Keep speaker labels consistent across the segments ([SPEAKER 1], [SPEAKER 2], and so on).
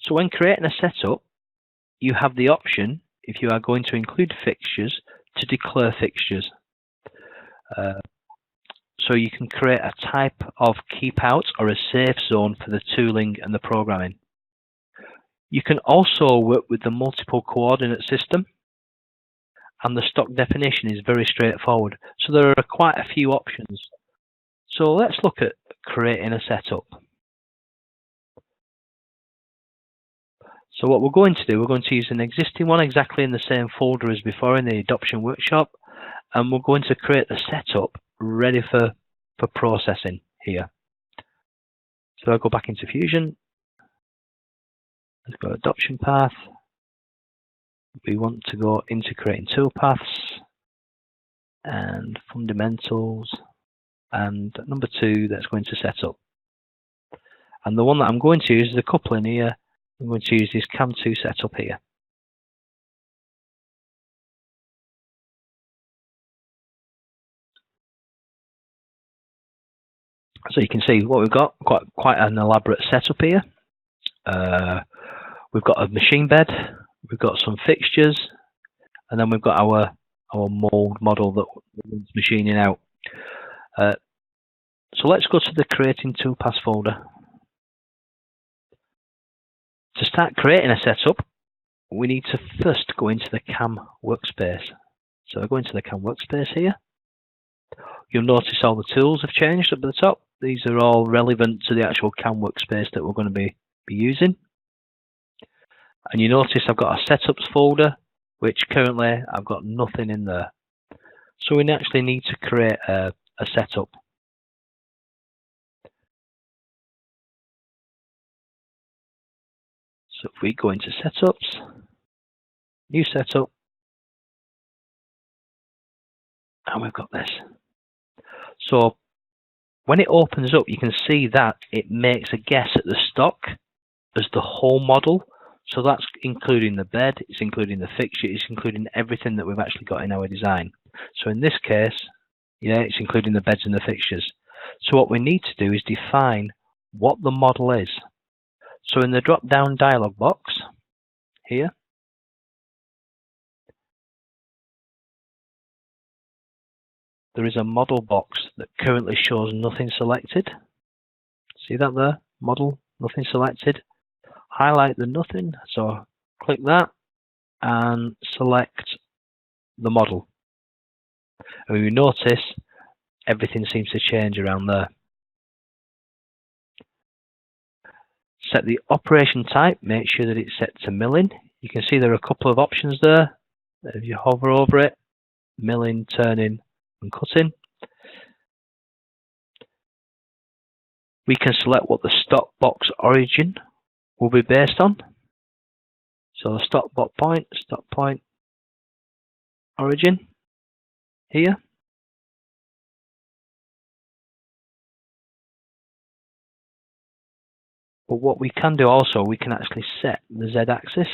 [SPEAKER 1] So when creating a setup, you have the option, if you are going to include fixtures, to declare fixtures. So you can create a type of keep out or a safe zone for the tooling and the programming. You can also work with the multiple coordinate system, and the stock definition is very straightforward. So there are quite a few options. So let's look at creating a setup. So what we're going to do, we're going to use an existing one exactly in the same folder as before in the adoption workshop, and we're going to create the setup ready for processing here. So I'll go back into Fusion. Let's go adoption path. We want to go into creating toolpaths and fundamentals, and number 2, that's going to setup. And the one that I'm going to use is a coupling here. I'm going to use this CAM2 setup here. So you can see what we've got, quite an elaborate setup here. We've got a machine bed, we've got some fixtures, and then we've got our mold model that we're machining out. So let's go to the creating toolpaths folder. To start creating a setup, we need to first go into the CAM workspace. So I go into the CAM workspace here. You'll notice all the tools have changed up at the top. These are all relevant to the actual CAM workspace that we're going to be using. And you notice I've got a setups folder, which currently I've got nothing in there. So we actually need to create a setup. So if we go into setups, new setup, and we've got this. So when it opens up, you can see that it makes a guess at the stock as the whole model. So that's including the bed, it's including the fixture, it's including everything that we've actually got in our design. So in this case, yeah, it's including the beds and the fixtures. So what we need to do is define what the model is. So in the drop-down dialog box here, there is a model box that currently shows nothing selected. See that there? Model, nothing selected. Highlight the nothing, so click that and select the model. And we notice everything seems to change around there. Set the operation type, make sure that it's set to milling. You can see there are a couple of options there. If you hover over it, milling, turning and cutting. We can select what the stock box origin will be based on. So the stock point origin here. But what we can do also, we can actually set the Z-axis.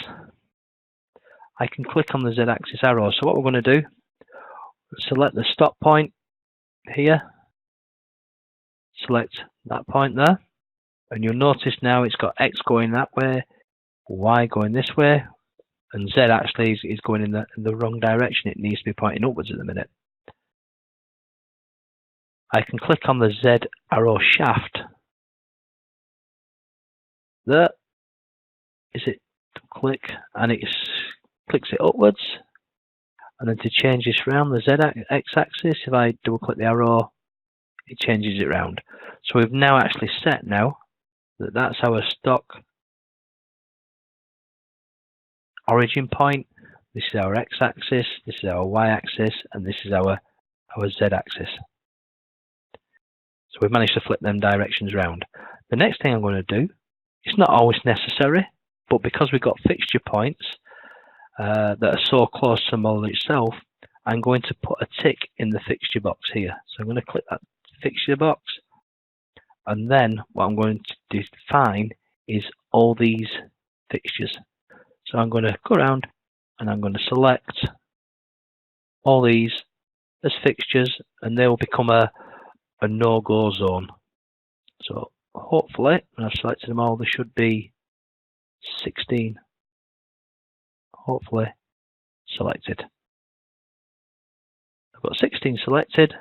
[SPEAKER 1] I can click on the Z-axis arrow. So what we're going to do, select the stop point here, select that point there, and you'll notice now it's got X going that way, Y going this way, and Z actually is going in the wrong direction. It needs to be pointing upwards at the minute. I can click on the Z arrow shaft. There is it, click, and it clicks it upwards. And then to change this around the Z X-axis, if I double click the arrow, it changes it round. So we've now actually set now that that's our stock origin point. This is our X-axis, this is our Y-axis, and this is our Z-axis. So we've managed to flip them directions round. The next thing I'm going to do, it's not always necessary, but because we've got fixture points that are so close to the model itself, I'm going to put a tick in the fixture box here. So I'm going to click that fixture box, and then what I'm going to define is all these fixtures. So I'm going to go around and I'm going to select all these as fixtures, and they will become a no-go zone. So hopefully, when I've selected them all, they should be 16, hopefully selected. I've got 16 selected,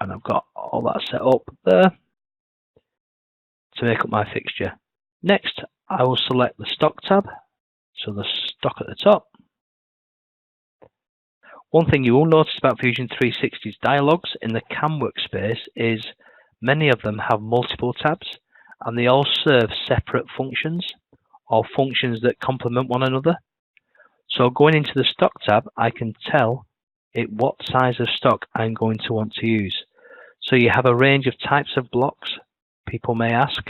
[SPEAKER 1] and I've got all that set up there to make up my fixture. Next, I will select the stock tab, so the stock at the top. One thing you will notice about Fusion 360's dialogues in the CAM workspace is many of them have multiple tabs, and they all serve separate functions or functions that complement one another. So going into the stock tab, I can tell it what size of stock I'm going to want to use. So you have a range of types of blocks. People may ask,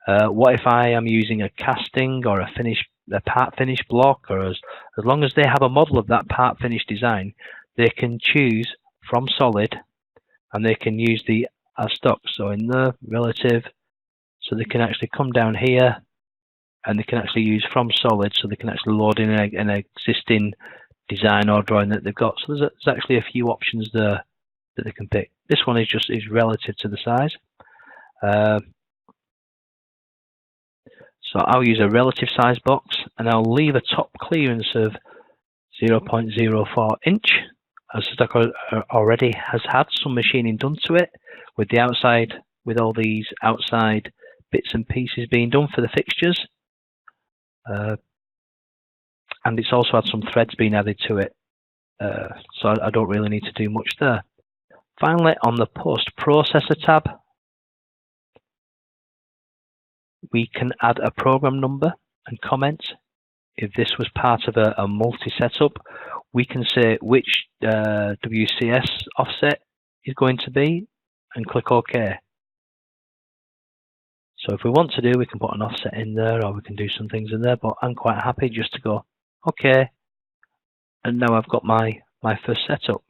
[SPEAKER 1] what if I am using a casting or a part finish block, or as long as they have a model of that part finish design, they can choose from solid and they can use the as stock. So in the relative, so they can actually come down here and they can actually use from solid, so they can actually load in an existing design or drawing that they've got. So there's actually a few options there that they can pick. This one is relative to the size. So I'll use a relative size box, and I'll leave a top clearance of 0.04 inch, as stock already has had some machining done to it, with the outside, with all these outside bits and pieces being done for the fixtures. And it's also had some threads being added to it, so I don't really need to do much there. Finally, on the Post Processor tab, we can add a program number and comment. If this was part of a multi-setup, we can say which WCS offset is going to be and click OK. So if we want to do, we can put an offset in there, or we can do some things in there, but I'm quite happy just to go OK. And now I've got my first setup.